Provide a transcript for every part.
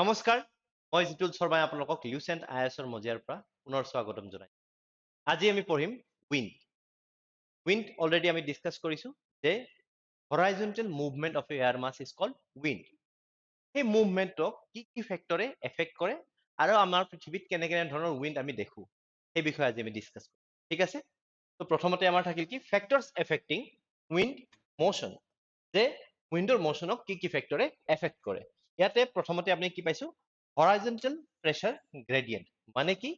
নমস্কাৰ মই জিতুল শৰ্মাই আপোনালোকক লিউচ এণ্ড আইএছৰ মজিয়াৰ পৰা পুনৰ স্বাগতম জনাই আজি আমি পঢ়িম উইণ্ড অলৰেডি আমি ডিছকাছ কৰিছো যে horizontal movement of air mass is called wind সেই মুভমেণ্টক কি ফেক্টৰে এফেক্ট কৰে আৰু আমাৰ পৃথিৱীত কেনে ধৰণৰ উইণ্ড আমি দেখো সেই বিষয়ে আজি আমি ডিছকাছ কৰিম ঠিক আছে তো প্ৰথমতে আমাৰ থাকিল কি ফেক্টৰছ এফেক্টিং উইণ্ড মোশ্যন যে উইণ্ডৰ মোশ্যনক কি ফেক্টৰে এফেক্ট কৰে ইয়াতে প্ৰথমতে আপুনি কি পাইছো হৰাইজণ্টেল প্ৰেছাৰ গ্ৰেডিয়েণ্ট মানে কি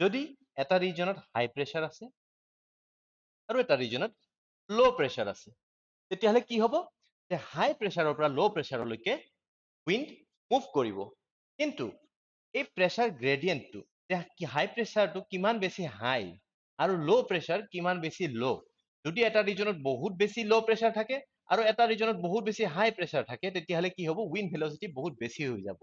যদি এটা ৰিজনত হাই প্ৰেছাৰ আছে আৰু এটা ৰিজনত ল' প্ৰেছাৰ আছে তেতিয়াহ'লে কি হ'ব যে হাই প্ৰেছাৰৰ পৰা ল' প্ৰেছাৰলৈকে উইণ্ড মুভ কৰিব কিন্তু এই প্ৰেছাৰ গ্ৰেডিয়েণ্টটো যে হাই প্ৰেছাৰটো কিমান বেছি হাই আৰু ল' প্ৰেছাৰ কিমান বেছি ল' যদি এটা ৰিজনত বহুত বেছি ল' প্ৰেছাৰ থাকে আৰু এটা ৰিজনত বহুত বেছি হাই প্ৰেছাৰ থাকে তেতিয়াহ'লে কি হ'ব উইণ্ড ভেলচিটি বহুত বেছি হৈ যাব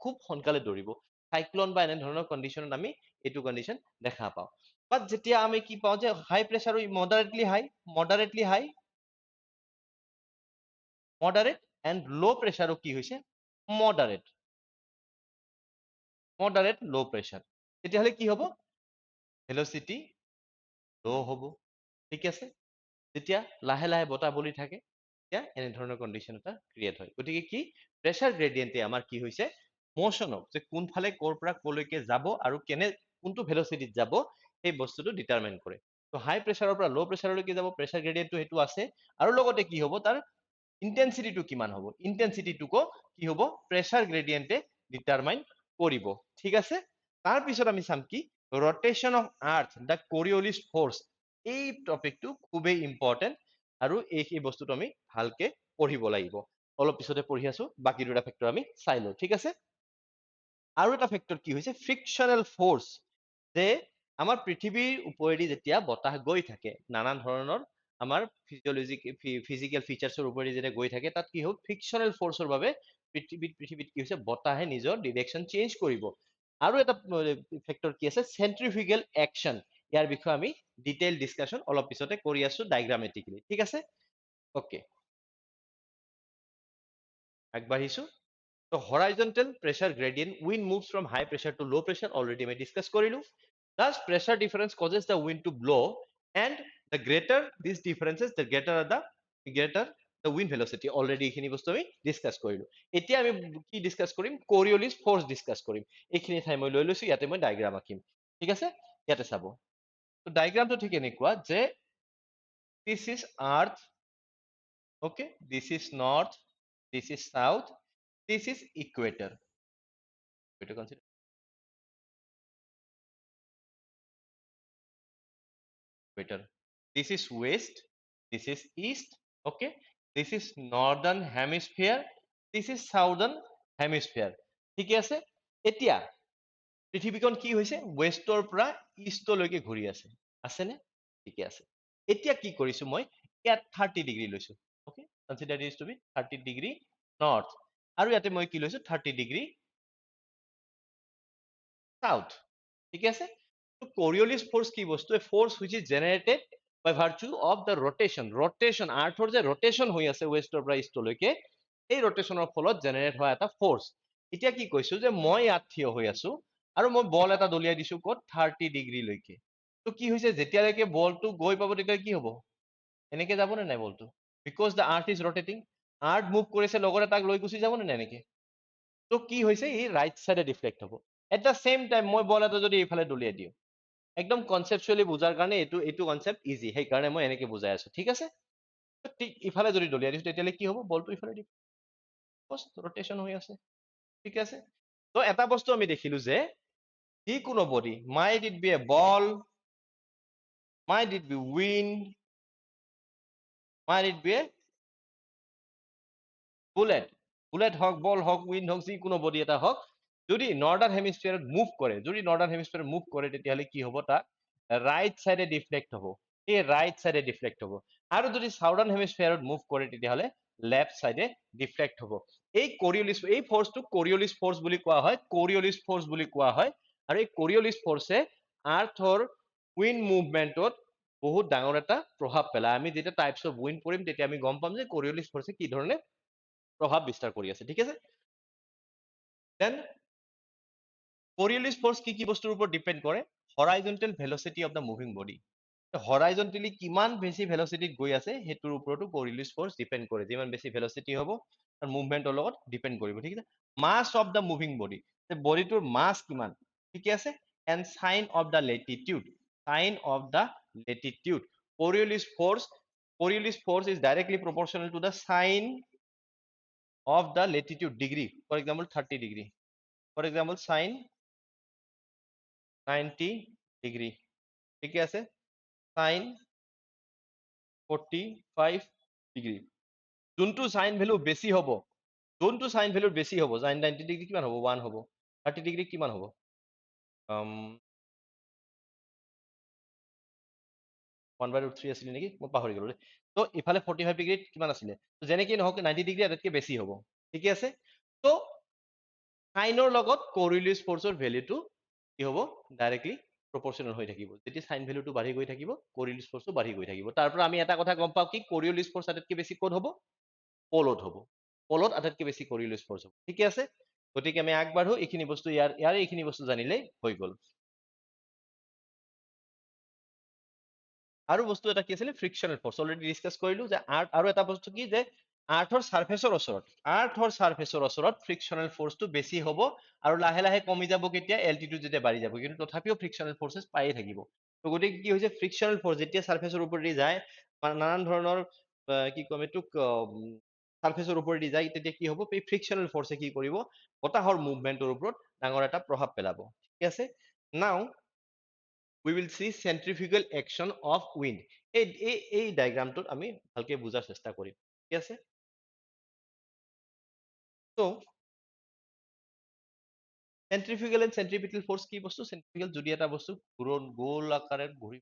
খুব সোনকালে দৌৰিব চাইক্লন বা এনে ধৰণৰ কণ্ডিশ্যনত আমি এইটো কণ্ডিশ্যন দেখা পাওঁ বাট যেতিয়া আমি কি পাওঁ যে হাই pressure moderately high moderate and ল' প্ৰেছাৰো কি হৈছে মডাৰেট ল' প্ৰেছাৰ তেতিয়াহ'লে কি হ'ব ভেলচিটি ল' হ'ব ঠিক আছে যেতিয়া লাহে লাহে বতাহ বলি থাকে তেতিয়া এনেধৰণৰ কণ্ডিশ্যন এটা ক্ৰিয়েট হয় গতিকে কি প্ৰেছাৰ গ্ৰেডিয়েণ্টে আমাৰ কি হৈছে মোশ্যনক যে কোনফালে ক'ৰ পৰা ক'লৈকে যাব আৰু কোনটো ভেলচিটিত যাব সেই বস্তুটো ডিটাৰমাইন কৰে তো হাই প্ৰেছাৰৰ পৰা ল' প্ৰেছাৰলৈকে যাব প্ৰেছাৰ গ্ৰেডিয়েণ্টটো সেইটো আছে আৰু লগতে কি হ'ব তাৰ ইণ্টেনচিটিটো কিমান হ'ব ইণ্টেনচিটিটোকো কি হ'ব প্ৰেছাৰ গ্ৰেডিয়েণ্টে ডিটাৰমাইন কৰিব ঠিক আছে তাৰপিছত আমি চাম কি rotation of earth the Coriolis force এই টপিকটো খুবেই ইম্পৰ্টেণ্ট আৰু এই বস্তুটো আমি ভালকে পঢ়িব লাগিব অলপ পিছতে পঢ়ি আছো বাকী দুটা ফেক্টৰ আমি চাই লওঁ ঠিক আছে আৰু এটা ফেক্টৰ কি হৈছে ফ্ৰিকশ্যনেল ফ'ৰ্চ যে আমাৰ পৃথিৱীৰ ওপৰেদি যেতিয়া বতাহ গৈ থাকে নানান ধৰণৰ আমাৰ ফিজিকেল ফিচাৰ্ছৰ ওপৰেদি যেতিয়া গৈ থাকে তাত কি হ'ব ফ্ৰিকশ্যনেল ফ'ৰ্চৰ বাবে পৃথিৱীত কি হৈছে বতাহে নিজৰ ডিৰেকশ্যন চেঞ্জ কৰিব আৰু এটা ফেক্টৰ কি আছে চেন্ট্ৰিফিউগেল একশ্যন ইয়াৰ বিষয়ে আমি ডিটেইল ডিছকাশ্যন অলপ পিছতে কৰি আছো ডাইগ্ৰামেটিকলি ঠিক আছে ওকে আগবাঢ়িছো তো horizontal pressure gradient wind moves from high pressure to low' pressure already আমি ডিছকাছ কৰিলো thus pressure difference causes the wind to blow and the greater these differences the greater the wind velocity already এইখিনি বস্তু আমি discuss কৰিলো এতিয়া আমি কি discuss কৰিম কৰিঅলিছ ফ'ৰ্চ ডিছকাছ কৰিম এইখিনি ঠাই মই লৈ লৈছো ইয়াতে মই ডায়গ্ৰাম আঁকিম ঠিক আছে ইয়াতে চাব তো ডায়গ্ৰামটো ঠিক এনেকুৱা যে this is earth okay this is north this is south this is equator consider equator this is west this is east okay this is northern hemisphere this is southern hemisphere ঠিক আছে এতিয়া পৃথিৱীখন কি হৈছে ওয়েষ্টৰ পৰা ইষ্টলৈকে ঘূৰি আছে আছেনে ঠিকে আছে এতিয়া কি কৰিছো মই ইয়াত 30 ডিগ্ৰী লৈছো ওকে কনসিডাৰ দিছ টু বি 30 ডিগ্ৰী নৰ্থ আৰু ইয়াতে মই কি লৈছো 30 ডিগ্ৰী সাউথ ঠিক আছে তো কৰিঅলিছ ফ'ৰ্চ কি বস্তু a force which is generated by virtue of the rotation আৰ্থৰ যে rotation হৈ আছে ওয়েষ্টৰ পৰা ইষ্টলৈকে এই rotationৰ ফলত জেনাৰেট হোৱা এটা ফ'ৰ্চ এতিয়া কি কৈছো যে মই ইয়াত থিয় হৈ আছো আৰু মই বল এটা দলিয়াই দিছো ক'ত 30 ডিগ্ৰী লৈকে তো কি হৈছে যেতিয়ালৈকে বলটো গৈ পাব তেতিয়া কি হ'ব এনেকে যাব নে নাই বলটো because the earth is rotating earth move কৰিছে লগতে তাক লৈ গুচি যাব নে নাই এনেকে তো কি হৈছে ই ৰাইট সাইডে ডিফ্লেক্ট হ'ব এট দ্য সেম টাইম মই বল এটা যদি এইফালে দলিয়াই দিওঁ একদম কনসেপচুৱেলি বুজাৰ কাৰণে এইটো কনসেপ্ট ইজি সেইকাৰণে মই এনেকে বুজাই আছো ঠিক আছে ঠিক ইফালে যদি দলিয়াই দিছো তেতিয়ালে কি হ'ব বলটো ইফালে দি rotation হৈ আছে ঠিক আছে তো এটা বস্তু আমি দেখিলো যে যিকোনো body might it be a ball might it be wind might it be a bullet হওক বল হওক উইণ্ড হওক যিকোনো বডি এটা হওক যদি নৰ্দাৰ্ণ হেমিস্ফিয়াৰত মুভ কৰে তেতিয়াহ'লে কি হ'ব তাক ৰাইট সাইডে ডিফ্লেক্ট হ'ব এই ৰাইট সাইডে ডিফ্লেক্ট হ'ব আৰু যদি সাউদাৰ্ণ হেমিস্ফিয়াৰত মুভ কৰে তেতিয়াহ'লে লেফট সাইডে ডিফ্লেক্ট হ'ব এই ফ'ৰ্চটো কৰিঅলিছ ফ'ৰ্চ বুলি কোৱা হয় আৰু এই কৰিঅলিছ ফ'ৰ্চে আৰ্থৰ উইণ্ড মুভমেণ্টত বহুত ডাঙৰ এটা প্ৰভাৱ পেলায় আমি যেতিয়া টাইপছ অফ উইণ্ড পঢ়িম তেতিয়া আমি গম পাম যে কৰিঅলিছ ফ'ৰ্চে কি ধৰণে প্ৰভাৱ বিস্তাৰ কৰি আছে ঠিক আছে দেন Coriolis force কি বস্তুৰ ওপৰত ডিপেন্ড কৰে? Horizontal velocity of the moving body. হৰাইজন্টেলি কিমান বেছি ভেলচিটিত গৈ আছে সেইটোৰ ওপৰতো Coriolis force ডিপেন্ড কৰে। যিমান বেছি ভেলচিটি হ'ব তাৰ মুভমেন্টৰ লগত ডিপেন্ড কৰিব, ঠিক আছে? Mass of the moving body, বডিটোৰ মাছ কিমান, ঠিক আছে? And sine of the latitude, sine of the latitude. Coriolis force is directly proportional to the sine of the latitude degree. For example, 30 degree. For example, sine 90 degree. ঠিক আছে? Sine 45 degree. যোনটো sign value বেছি হ'ব, যোনটো sign value বেছি হ'ব, sign 90 degree কিমান হ'ব? 1 হ'ব। 30 ডিগ্ৰী কিমান হ'ব? 1/√3 আছিলে নেকি, মই পাহৰি গলো। তো ইফালে 45 ডিগ্ৰীত কিমান আছিলে? যেনেকৈ নহওক 90 ডিগ্ৰী আটাইতকৈ বেছি হ'ব, ঠিকে আছে? তো সাইনৰ লগত Coriolis forceৰ ভ্যালুটো কি হ'ব? ডাইৰেক্টলি প্ৰপৰ্চনেল হৈ থাকিব। যেতিয়া সাইন ভ্যালুটো বাঢ়ি গৈ থাকিব, Coriolis forceও বাঢ়ি গৈ থাকিব। তাৰ পৰা আমি এটা কথা গম পাওঁ কি Coriolis force আটাইতকৈ বেছি ক'ত হ'ব? পলত হ'ব। পলত আটাইতকৈ বেছি Coriolis force হ'ব, ঠিকে আছে? গতিকে আমি আগবাঢ়ো, এইখিনি বস্তু ইয়াৰ এইখিনি বস্তু জানিলেই হৈ গ'ল। আৰু বস্তু এটা কি আছিলে? ফ্ৰিকশ্যনেল ফৰ্চ। অলৰেডি ডিছকাছ কৰিলো যে আৰু এটা বস্তু কি যে আৰ্থৰ ছাৰ্ফেচৰ ওচৰত ফ্ৰিকশ্যনেল ফৰ্চটো বেছি হ'ব আৰু লাহে লাহে কমি যাব কেতিয়া? এল্টিটিউড যেতিয়া বাঢ়ি যাব, কিন্তু তথাপিও ফ্ৰিকশ্যনেল ফৰ্চেছ পায়ে থাকিব। তো গতিকে কি হৈছে? ফ্ৰিকশ্যনেল ফৰ্চ যেতিয়া ছাৰ্ফেচৰ ওপৰেদি যায়, নানান ধৰণৰ কি ক'ম এইটোক ছাৰ্ফেচৰ ওপৰেদি যায়, তেতিয়া কি হ'ব? এই ফ্ৰিকশ্যনেল ফৰ্চে কি কৰিব? বতাহৰ মুভমেন্টৰ ওপৰত ডাঙৰ এটা প্ৰভাৱ পেলাব, ঠিক আছে? নাও we will see centrifugal action of wind. এই ডায়াগ্ৰামটোত আমি ভালকে বুজাৰ চেষ্টা কৰিম, ঠিক আছে? তো centrifugal and centripetal force কি বস্তু? Centrifugal যদি এটা বস্তু গোল আকাৰে ঘূৰি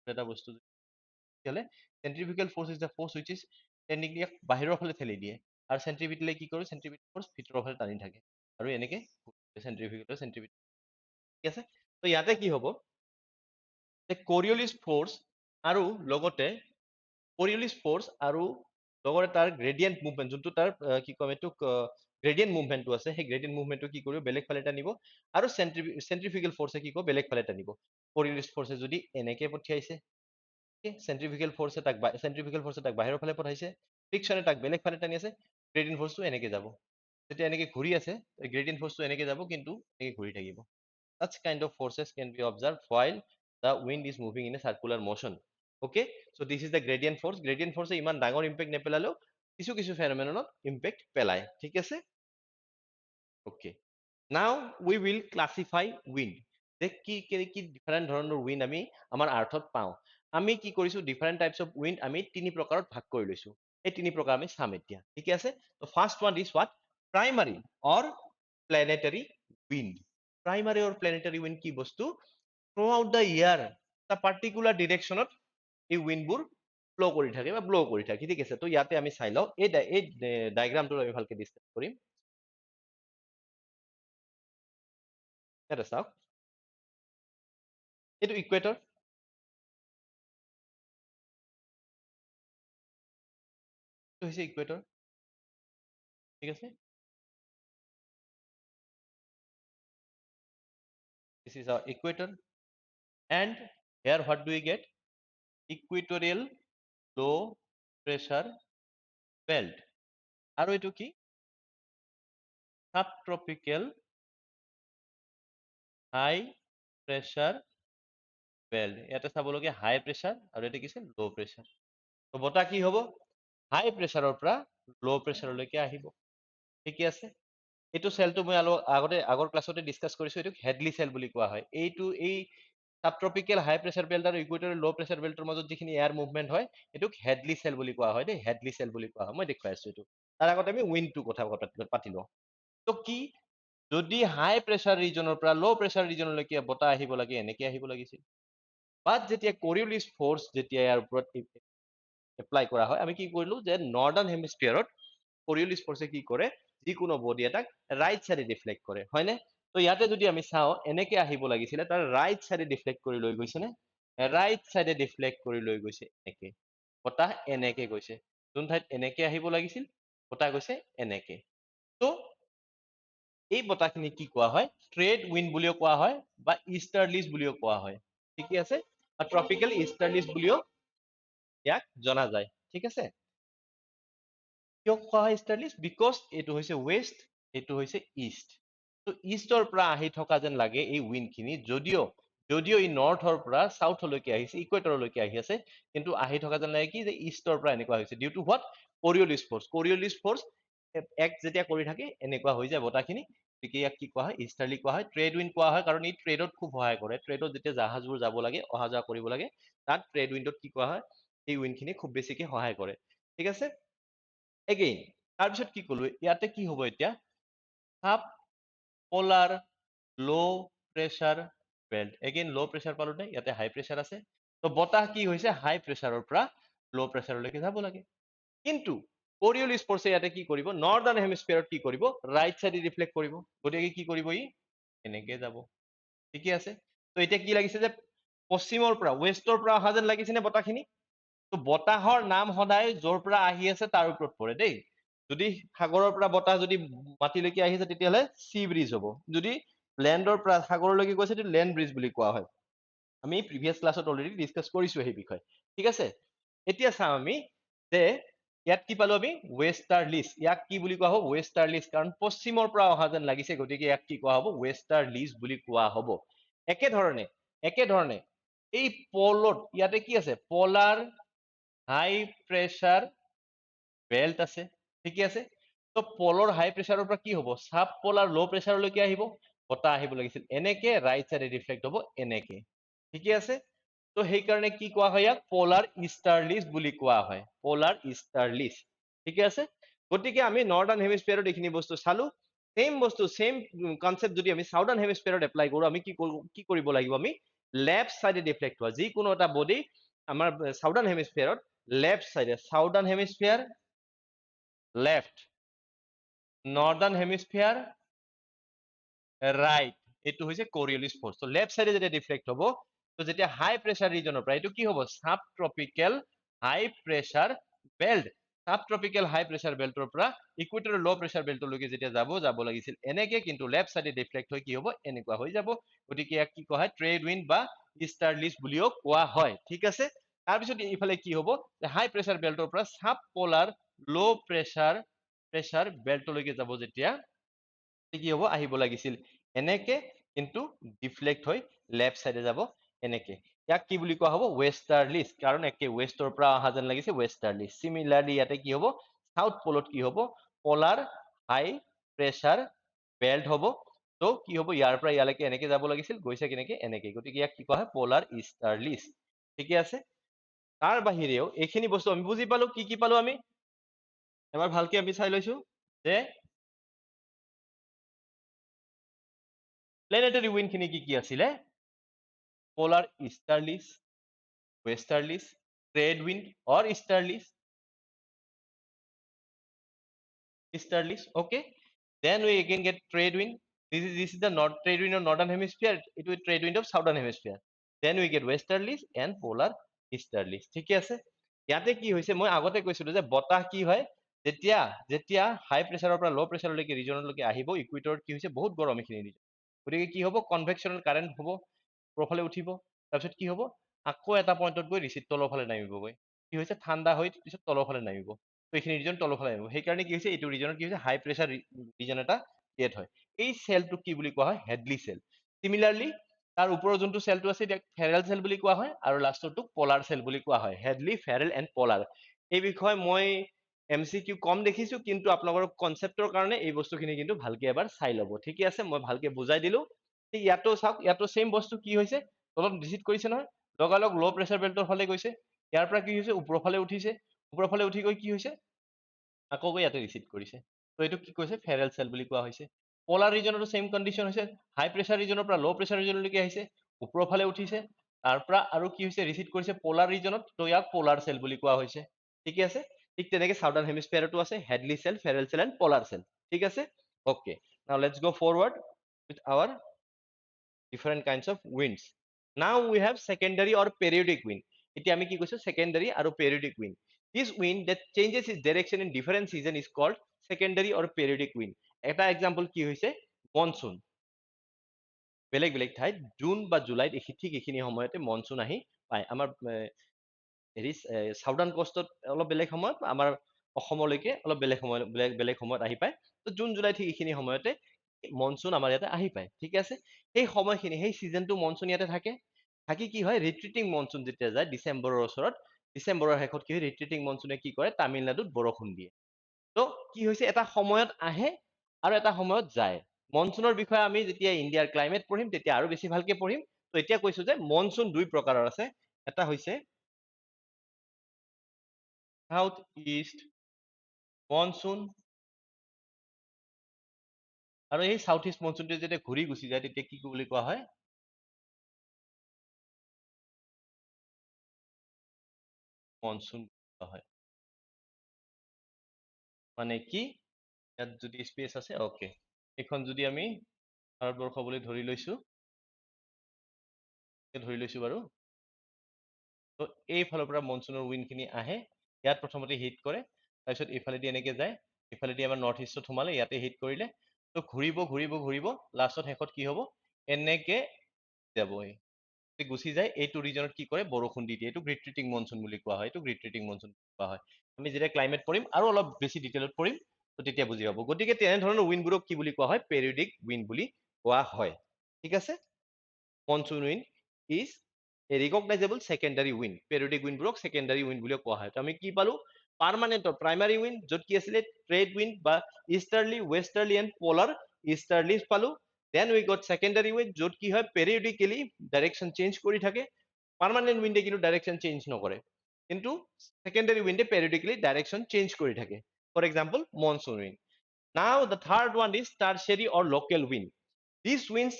এটা বস্তু তেতিয়াহ'লে centrifugal force is the force which is tending বাহিৰৰ ফালে ঠেলি দিয়ে, আৰু centripetally কি কৰে? Centripetal force ভিতৰৰ ফালে টানি থাকে, আৰু এনেকে centrifugal, ঠিক আছে? তো ইয়াতে কি হ'ব? Coriolis force আৰু লগতে Coriolis force আৰু লগতে তাৰ গ্ৰেডিয়েন্ট মুভমেন্ট, যোনটো তাৰ কি ক'ম এইটোক গ্ৰেডিয়েন্ট মুভমেন্টটো আছে, সেই গ্ৰেডিয়েন্ট মুভমেন্টটো কি কৰিব? বেলেগ ফালে টানিব, আৰু চেন্ট্ৰিফিউগেল ফৰ্চে কি কৰিব? বেলেগ ফালে টানিব। Coriolis ফৰ্চে যদি এনেকে পঠিয়াইছে, চেন্ট্ৰিফিউগেল ফৰ্চে তাক বাহিৰৰ ফালে পঠাইছে, ফ্ৰিকশ্যনে তাক বেলেগ ফালে টানি আছে, গ্ৰেডিয়েন্ট ফৰ্চটো এনেকে যাব। যেতিয়া এনেকে ঘূৰি আছে, গ্ৰেডিয়েন্ট ফৰ্চটো এনেকে যাব, কিন্তু এনেকে ঘূৰি থাকিব। Such kind of forces can be observed while the wind is moving in a circular motion. Okay, so this is the gradient force. Gradient force ইমান ডাঙৰ ইম্পেক্ট নেপেলালেও কিছু কিছু ফেনোমেননত ইম্পেক্ট পেলায়, ঠিক আছে? Okay, now we will classify wind. যে কি different ধৰণৰ উইণ্ড আমি আমাৰ আৰ্থত পাওঁ। আমি কি কৰিছো? ডিফাৰেণ্ট টাইপছ অফ উইণ্ড আমি তিনি প্ৰকাৰত ভাগ কৰি লৈছো। এই তিনি প্ৰকাৰ আমি চাম এতিয়া, ঠিক আছে? তো first one is what? Primary or planetary wind. Primary or planetary wind কি বস্তু? থ্ৰু আউট দ্য ইয়াৰ এটা পাৰ্টিকুলাৰ ডিৰেকশ্যনত এই উইণ্ডবোৰ ফ্ল' কৰি থাকে বা ব্ল' কৰি থাকে, ঠিক আছে? তো ইয়াতে আমি চাই লওঁ, এই ডায়েগ্ৰামটো আমি ভালকে ডিছকাছ কৰিম। ইয়াতে চাওক, এইটো ইকুৱেটৰ, এইটো হৈছে ইকুৱেটৰ, ঠিক আছে? This is our equator, and here what do we get? Equatorial low pressure belt. আৰু এইটো কি? Subtropical high pressure belt. ইয়াতে চাবলগীয়া হাই প্ৰেছাৰ আৰু এইটো কি আছে? ল' প্ৰেছাৰ। তো বতাহ কি হ'ব? হাই প্ৰেছাৰৰ পৰা ল' প্ৰেছাৰলৈকে আহিব, ঠিকে আছে? এইটো চেলটো মই আগৰ ক্লাছতে ডিছকাছ কৰিছো, এইটোক হেডলি চেল বুলি কোৱা হয়। এই সাবট্ৰপিকেল হাই প্ৰেছাৰ বেল্ট আৰু ইকুৱেটৰিয়েল ল' প্ৰেছাৰ বেল্টৰ মাজত যিখিনি এয়াৰ মুভমেণ্ট হয়, এইটোক হেডলি চেল বুলি কোৱা হয় দেই, হেডলি চেল বুলি কোৱা হয়। মই দেখুৱাই আছো এইটো। তাৰ আগতে আমি উইণ্ডটো কথা পাতি লওঁ। তো কি? যদি হাই প্ৰেছাৰ ৰিজনৰ পৰা ল' প্ৰেছাৰ ৰিজনলৈকে বতাহ আহিব লাগে, এনেকে আহিব লাগিছিল। বাট যেতিয়া Coriolis ফৰ্চ যেতিয়া ইয়াৰ ওপৰত এপ্লাই কৰা হয়, আমি কি কৰিলো যে নৰ্দাৰ্ণ হেমিস্ফিয়াৰত Coriolis ফৰ্চে কি কৰে? যিকোনো বডি এটাক ৰাইট চাইডে ডিফ্লেক্ট কৰে, হয়নে? তো ইয়াতে যদি আমি চাওঁ, এনেকে আহিব লাগিছিলে, তাৰ ৰাইট চাইডে ডিফ্লেক্ট কৰি লৈ গৈছে নে? ৰাইট চাইডে ডিফ্লেক্ট কৰি লৈ গৈছে এনেকে। বতাহ এনেকে গৈছে। যোন ঠাইত এনেকে আহিব লাগিছিল, বতাহ গৈছে এনেকে। তো এই বতাহখিনি কি কোৱা হয় ট্ৰেড উইণ্ড বুলিও কোৱা হয় বা ইষ্টাৰ্লিছ বুলিও কোৱা হয় ঠিকে আছে বা ট্ৰপিকেল ইষ্টাৰ্লিছ বুলিও ইয়াক জনা যায় ঠিক আছে কিয় কোৱা হয় ইষ্টাৰ্লিছ বিকজ এইটো হৈছে ৱেষ্ট এইটো হৈছে ইষ্ট তো ইষ্টৰ পৰা আহি থকা যেন লাগে এই উইণ্ডখিনি যদিও ই নৰ্থৰ পৰা সাউথলৈকে আহিছে ইকুৱেটৰলৈকে আহি আছে কিন্তু আহি থকা যেন লাগে কি যে ইষ্টৰ পৰা এনেকুৱা হৈছে ডিউ টু হোৱাট কৰিঅলিছ ফৰ্চ এক যেতিয়া কৰি থাকে এনেকুৱা হৈ যায় বতাহখিনি গতিকে ইয়াক কি কোৱা হয় ইষ্টাৰ্লি কোৱা হয় ট্ৰেড উইণ্ড কোৱা হয় কাৰণ ই ট্ৰেডত খুব সহায় কৰে ট্ৰেডত যেতিয়া জাহাজবোৰ যাব লাগে অহা যোৱা কৰিব লাগে তাত ট্ৰেড উইণ্ডত কি কোৱা হয় এই উইণ্ডখিনি খুব বেছিকে সহায় কৰে ঠিক আছে এগেইন তাৰপিছত কি কলো ইয়াতে কি হ'ব এতিয়া সাব পোলাৰ লো প্ৰেছাৰ বেল্ট এগেইন লো প্ৰেছাৰ পালো নে ইয়াতে হাই প্ৰেছাৰ আছে তো বতাহ কি হৈছে হাই প্ৰেছাৰৰ পৰা লো প্ৰেছাৰলৈকে যাব লাগে কিন্তু কৰিঅলিছ ফৰ্চে ইয়াতে কি কৰিব নৰ্দাৰ্ণ হেমিস্ফিয়াৰত কি কৰিব ৰাইট সাইডে ৰিফ্লেক্ট কৰিব গতিকে কি কৰিব ই এনেকে যাব ঠিকে আছে তো এতিয়া কি লাগিছে যে পশ্চিমৰ পৰা ৱেষ্টৰ পৰা অহা যেন লাগিছে নে বতাহখিনি তো বতাহৰ নাম সদায় য'ৰ পৰা আহি আছে তাৰ ওপৰত পৰে দেই যদি সাগৰৰ পৰা বতাহ যদি মাটিলৈকে আহিছে তেতিয়াহ'লে সি ব্ৰিজ হ'ব যদি লেণ্ডৰ পৰা সাগৰলৈকে গৈছে তেতিয়া লেণ্ড ব্ৰিজ বুলি কোৱা হয় আমি প্ৰিভিয়াছ ক্লাছত অলৰেডি ডিছকাছ কৰিছো সেই বিষয়ে ঠিক আছে এতিয়া চাওঁ আমি যে ইয়াত কি পালো আমি ৱেষ্টাৰ্লিছ ইয়াক কি বুলি কোৱা হ'ব ৱেষ্টাৰ্লিছ কাৰণ পশ্চিমৰ পৰা অহা যেন লাগিছে গতিকে ইয়াক কি কোৱা হ'ব ৱেষ্টাৰ্লিছ বুলি কোৱা হ'ব একেধৰণে এই পলত ইয়াতে কি আছে পলাৰ হাই প্ৰেছাৰ বেল্ট আছে ঠিকে আছে তো পলৰ হাই প্ৰেছাৰৰ পৰা কি হ'ব সাব পলাৰ লো প্ৰেছাৰলৈকে আহিব বতাহ আহিব লাগিছিল এনেকে ৰাইট সাইডে ৰিফ্লেক্ট হ'ব এনেকে ঠিকে আছে তো সেইকাৰণে কি কোৱা হয় ইয়াক পলাৰ ইষ্টাৰ্লিছ বুলি কোৱা হয় পলাৰ ইষ্টাৰ্লিছ ঠিকে আছে গতিকে আমি নৰ্দাৰ্ণ হেমিস্ফিয়াৰত এইখিনি বস্তু চালো সেম বস্তু সেম কনসেপ্ট যদি আমি সাউদাৰ্ণ হেমিস্ফিয়াৰত এপ্লাই কৰো আমি কি কৰিব লাগিব আমি লেফট সাইডে ৰিফ্লেক্ট হোৱা যিকোনো এটা বডি আমাৰ সাউদাৰ্ণ হেমিস্ফিয়াৰত লেফট সাইডে southern hemisphere left northern hemisphere right এইটো হৈছে কৰিঅলিছ ফৰ্চ তো লেফট সাইডে যেতিয়া ৰিফ্লেক্ট হ'ব তো যেতিয়া হাই প্ৰেছাৰ ৰিজনৰ পৰা এইটো কি হ'ব সাব ট্ৰপিকেল হাই প্ৰেছাৰ বেল্ট সাব ট্ৰপিকেল হাই প্ৰেছাৰ বেল্টৰ পৰা ইকুৱেটৰ লো প্ৰেছাৰ বেল্টলৈকে যেতিয়া যাব লাগিছিল এনেকে কিন্তু লেফট সাইডে ৰিফ্লেক্ট হৈ কি হ'ব এনেকুৱা হৈ যাব গতিকে ইয়াক কি কোৱা হয় ট্ৰেড উইণ্ড বা ইষ্টাৰ্লিছ বুলিও কোৱা হয় ঠিক আছে তাৰপিছত ইফালে কি হ'ব হাই প্ৰেছাৰ বেল্টৰ পৰা সাব পোলাৰ লো প্ৰেছাৰ বেল্টলৈকে যাব যেতিয়া কি হ'ব আহিব লাগিছিল এনেকে কিন্তু ডিফ্লেক্ট হৈ লেফট সাইডে যাব এনেকে ইয়াক কি বুলি কোৱা হ'ব ৱেষ্টাৰ্লিছ কাৰণ একে ৱেষ্টৰ পৰা অহা যেন লাগিছে ৱেষ্টাৰ্লিছ সিমিলাৰলি ইয়াতে কি হ'ব সাউথ পলত কি হ'ব পলাৰ হাই প্ৰেছাৰ বেল্ট হ'ব তো কি হ'ব ইয়াৰ পৰা ইয়ালৈকে এনেকে যাব লাগিছিল গৈছে কেনেকে এনেকে গতিকে ইয়াক কি কোৱা হয় পলাৰ ইষ্টাৰ্লিছ ঠিকে আছে তাৰ বাহিৰেও এইখিনি বস্তু আমি বুজি পালো কি পালো আমি এবাৰ ভালকে আমি চাই লৈছো যে প্লেনেটাৰী উইণ্ড খিনি কি আছিলে polar easterlies westerlies trade wind or easterlies okay then we again get trade wind this is the north trade wind of northern hemisphere it will trade wind of southern hemisphere then we get westerlies and polar easterlies ঠিকে আছে ইয়াতে কি হৈছে মই আগতে কৈছিলো যে বতাহ কি হয় যেতিয়া হাই প্ৰেছাৰৰ পৰা লো প্ৰেছাৰলৈকে ৰিজনলৈকে আহিব ইকুৱেটৰত কি হৈছে বহুত গৰম এইখিনি ৰিজন গতিকে কি হ'ব কনভেকচনেল কাৰেণ্ট হ'ব ওপৰফালে উঠিব তাৰপিছত কি হ'ব আকৌ এটা পইণ্টত গৈ ৰিচিট তলৰ ফালে নামিবগৈ কি হৈছে ঠাণ্ডা হৈ পিছত তলৰ ফালে নামিব তো এইখিনি ৰিজন তলৰ ফালে আহিব সেইকাৰণে কি হৈছে এইটো ৰিজনত কি হৈছে হাই প্ৰেছাৰ ৰিজন এটা ক্ৰিয়েট হয় এই চেলটোক কি বুলি কোৱা হয় হেডলি চেল সিমিলাৰলি তাৰ ওপৰৰ যোনটো চেলটো আছে এতিয়া ফেৰেল চেল বুলি কোৱা হয় আৰু লাষ্টৰটোক পলাৰ চেল বুলি কোৱা হয় হেডলি ফেৰেল এণ্ড পলাৰ এই বিষয়ে মই MCQ কম দেখিছো কিন্তু আপোনালোকৰ কনচেপ্টৰ কাৰণে এই বস্তুখিনি কিন্তু ভালকে এবাৰ চাই ল'ব ঠিকে আছে মই ভালকে বুজাই দিলো ইয়াতো চাওক ইয়াতো সেম বস্তু কি হৈছে তলত ডিজিট কৰিছে নহয় লগালগ লো প্ৰেছাৰ বেল্টৰ ফালে গৈছে ইয়াৰ পৰা কি হৈছে ওপৰৰ ফালে উঠিছে ওপৰৰ ফালে উঠি গৈ কি হৈছে আকৌ গৈ ইয়াতে ৰিচিট কৰিছে তো এইটো কি কৈছে ফেৰেল চেল বুলি কোৱা হৈছে পলাৰ ৰিজনতো সেম কণ্ডিশ্যন হৈছে হাই প্ৰেছাৰ ৰিজনৰ পৰা লো প্ৰেছাৰ ৰিজনলৈকে আহিছে ওপৰৰ ফালে উঠিছে তাৰ পৰা আৰু কি হৈছে ৰিচিট কৰিছে পলাৰ ৰিজনত তো ইয়াক পলাৰ চেল বুলি কোৱা হৈছে ঠিকে আছে ঠিক তেনেকে সাউদাৰ্ণ হেমিস্ফিয়াৰতো আছে Hadley cell Ferrel cell and polar cell ঠিক আছে okay now let's go forward with our different kinds of winds now we have secondary or periodic wind এতিয়া আমি কি কৈছো secondary আৰু periodic wind this wind that changes its direction in different season is called secondary or periodic wind এটা example কি হৈছে monsoon বেলেগ বেলেগ ঠাইত জুন বা জুলাইত ঠিক এইখিনি সময়তে মনচুন আহি পায় আমাৰ হেৰি চাউদাৰ্ণ কষ্টত অলপ বেলেগ সময়ত আমাৰ অসমলৈকে অলপ বেলেগ সময়ত আহি পায় তো জুন জুলাই ঠিক এইখিনি সময়তে মনচুন আমাৰ ইয়াতে আহি পায় ঠিক আছে সেই সময়খিনি সেই ছিজনটো মনচুন ইয়াতে থাকে থাকি কি হয় ৰিট্ৰিটিং মনচুন যেতিয়া যায় ডিচেম্বৰৰ ওচৰত ডিচেম্বৰৰ শেষত কি হয় ৰিট্ৰিটিং মনচুনে কি কৰে তামিলনাডুত বৰষুণ দিয়ে তো কি হৈছে এটা সময়ত আহে আৰু এটা সময়ত যায় মনচুনৰ বিষয়ে আমি যেতিয়া ইণ্ডিয়াৰ ক্লাইমেট পঢ়িম তেতিয়া আৰু বেছি ভালকে পঢ়িম তো এতিয়া কৈছো যে মনচুন দুই প্ৰকাৰৰ আছে এটা হৈছে সাউথ ইষ্ট মনচুন আৰু এই সাউথ ইষ্ট মনচুনটো যেতিয়া ঘূৰি গুচি যায় তেতিয়া কি বুলি কোৱা হয় মনচুন হয় মানে কি ইয়াত যদি স্পেচ আছে ওকে এইখন যদি আমি ভাৰতবৰ্ষ বুলি ধৰি লৈছো বাৰু তো এইফালৰ পৰা মনচুনৰ উইণ্ডখিনি আহে ইয়াত প্ৰথমতে হিট কৰে তাৰপিছত এইফালেদি এনেকে যায় এইফালেদি আমাৰ নৰ্থ ইষ্টত সোমালে ইয়াতে হিট কৰিলে তো ঘূৰিব লাষ্টত শেষত কি হ'ব এনেকে যাব গুচি যায় এইটো ৰিজনত কি কৰে বৰষুণ দি দিয়ে এইটো ৰিট্ৰিটিং মনচুন বুলি কোৱা হয় এইটো ৰিট্ৰিটিং মনচুন কোৱা হয় আমি যেতিয়া ক্লাইমেট পঢ়িম আৰু অলপ বেছি ডিটেইলত পঢ়িম তো তেতিয়া বুজি পাব গতিকে তেনেধৰণৰ উইণ্ডবোৰক কি বুলি কোৱা হয় পেৰিয়ডিক উইণ্ড বুলি কোৱা হয় ঠিক আছে monsoon wind is a recognizable secondary wind periodic windবোৰক secondary wind বুলি কোৱা হয় তো আমি কি পালো পাৰ্মানেন্ট প্ৰাইমাৰী উইণ্ড য'ত কি আছিলে ট্ৰেড উইণ্ড বা ইষ্টাৰ্লি ৱেষ্টাৰ্লি এণ্ড পলাৰ ইষ্টাৰ্লি পালো then we got secondary wind য'ত কি হয় periodically direction change কৰি থাকে পাৰ্মানেন্ট উইণ্ডে কিন্তু ডাইৰেকশ্যন চেঞ্জ নকৰে কিন্তু secondary উইণ্ডে periodically direction change কৰি থাকে for example monsoon wind now the third one is tertiary or local wind these winds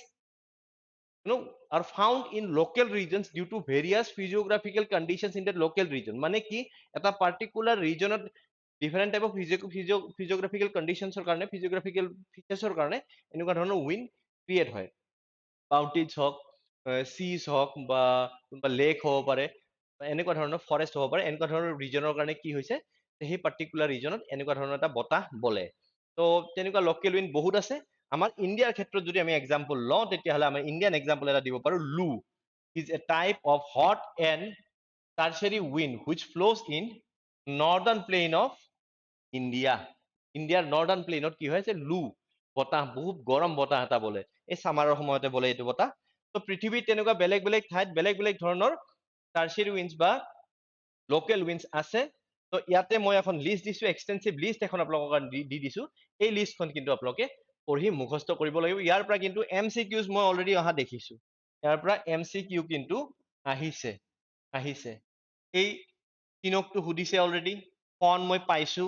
are found in local regions due to various physiographical conditions in the local region মানে কি এটা particular regionত different type of physiographical conditions ৰ কাৰণে physiographical features ৰ কাৰণে এনেকুৱা ধৰণৰ wind create হয় মাউণ্টেইনছ হওক চিজ হওক বা কোনোবা লেক হ'ব পাৰে এনেকুৱা ধৰণৰ ফৰেষ্ট হ'ব পাৰে এনেকুৱা ধৰণৰ ৰিজনৰ কাৰণে কি হৈছে সেই পাৰ্টিকুলাৰ ৰিজনত এনেকুৱা ধৰণৰ এটা বতাহ বলে তো তেনেকুৱা লোকেল উইণ্ড বহুত আছে আমাৰ ইণ্ডিয়াৰ ক্ষেত্ৰত যদি আমি এক্সাম্পল লওঁ তেতিয়াহ'লে আমাৰ ইণ্ডিয়ান এক্সাম্পল এটা দিব পাৰো loo is a type of hot and torturous wind which flows in northern plain of India ইণ্ডিয়াৰ নৰ্দাৰ্ণ প্লেইনত কি হৈছে লু বতাহ বহুত গৰম বতাহ এটা বলে এই চামাৰৰ সময়তে বলে এইটো বতাহ তো পৃথিৱীত তেনেকুৱা বেলেগ বেলেগ ঠাইত বেলেগ বেলেগ ধৰণৰ টাৰ্চাৰী উইণ্ডছ বা লোকেল উইণ্ডছ আছে তো ইয়াতে মই এখন লিষ্ট দিছো এক্সটেনচিভ লিষ্ট এখন আপোনালোকৰ দি দিছো এই লিষ্টখন কিন্তু আপোনালোকে পঢ়ি মুখস্থ কৰিব লাগিব ইয়াৰ পৰা কিন্তু MCQs মই অলৰেডি অহা দেখিছো ইয়াৰ পৰা MCQ কিন্তু আহিছে এই তিনকটো সুধিছে অলৰেডি ফন মই পাইছো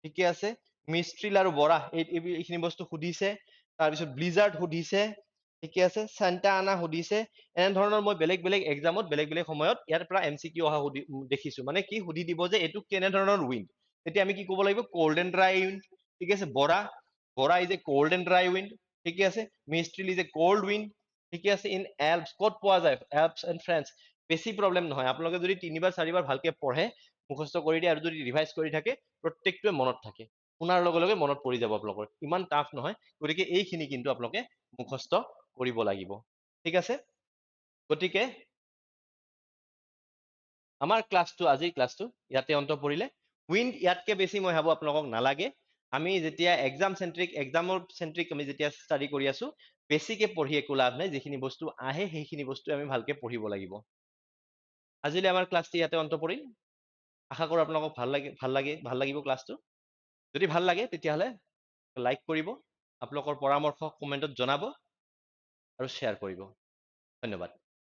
ঠিকে আছে মিষ্ট্ৰিল আৰু বৰা এইখিনি বস্তু সুধিছে তাৰপিছত ব্লিজাৰ্ড সুধিছে ঠিকে আছে চান্টা আনা সুধিছে এনেধৰণৰ মই বেলেগ বেলেগ এক্সামত বেলেগ বেলেগ সময়ত ইয়াৰ পৰা MCQ অহা দেখিছো মানে কি সুধি দিব যে এইটো কেনেধৰণৰ উইণ্ড তেতিয়া আমি কি ক'ব লাগিব কোল্ড এণ্ড ড্ৰাই উইণ্ড ঠিক আছে bora is a cold and dry wind ঠিকে আছে mistral is a cold wind ঠিকে আছে ইন এলপছ ক'ত পোৱা যায় এলপছ এণ্ড ফ্ৰেন্স বেছি প্ৰব্লেম নহয় আপোনালোকে যদি 3 বাৰ 4 বাৰ ভালকে পঢ়ে মুখস্থ কৰি দিয়ে আৰু যদি ৰিভাইজ কৰি থাকে প্ৰত্যেকটোৱে মনত থাকে শুনাৰ লগে লগে মনত পৰি যাব আপোনালোকৰ ইমান টাফ নহয় গতিকে এইখিনি কিন্তু আপোনালোকে মুখস্থ কৰিব লাগিব ঠিক আছে গতিকে আমাৰ ক্লাছটো আজিৰ ক্লাছটো ইয়াতে অন্ত পৰিলে উইণ্ড ইয়াতকে বেছি মই ভাবো আপোনালোকক নালাগে আমি যেতিয়া এক্সামৰ চেন্ট্ৰিক আমি যেতিয়া ষ্টাডি কৰি আছো বেছিকে পঢ়ি একো লাভ নাই যিখিনি বস্তু আহে সেইখিনি বস্তু আমি ভালকে পঢ়িব লাগিব আজিলৈ আমাৰ ক্লাছটো ইয়াতে অন্ত পৰিল আশা কৰো আপোনালোকক ভাল লাগিব ক্লাছটো যদি ভাল লাগে তেতিয়াহ'লে লাইক কৰিব আপোনালোকৰ পৰামৰ্শ কমেণ্টত জনাব আৰু শ্বেয়াৰ কৰিব ধন্যবাদ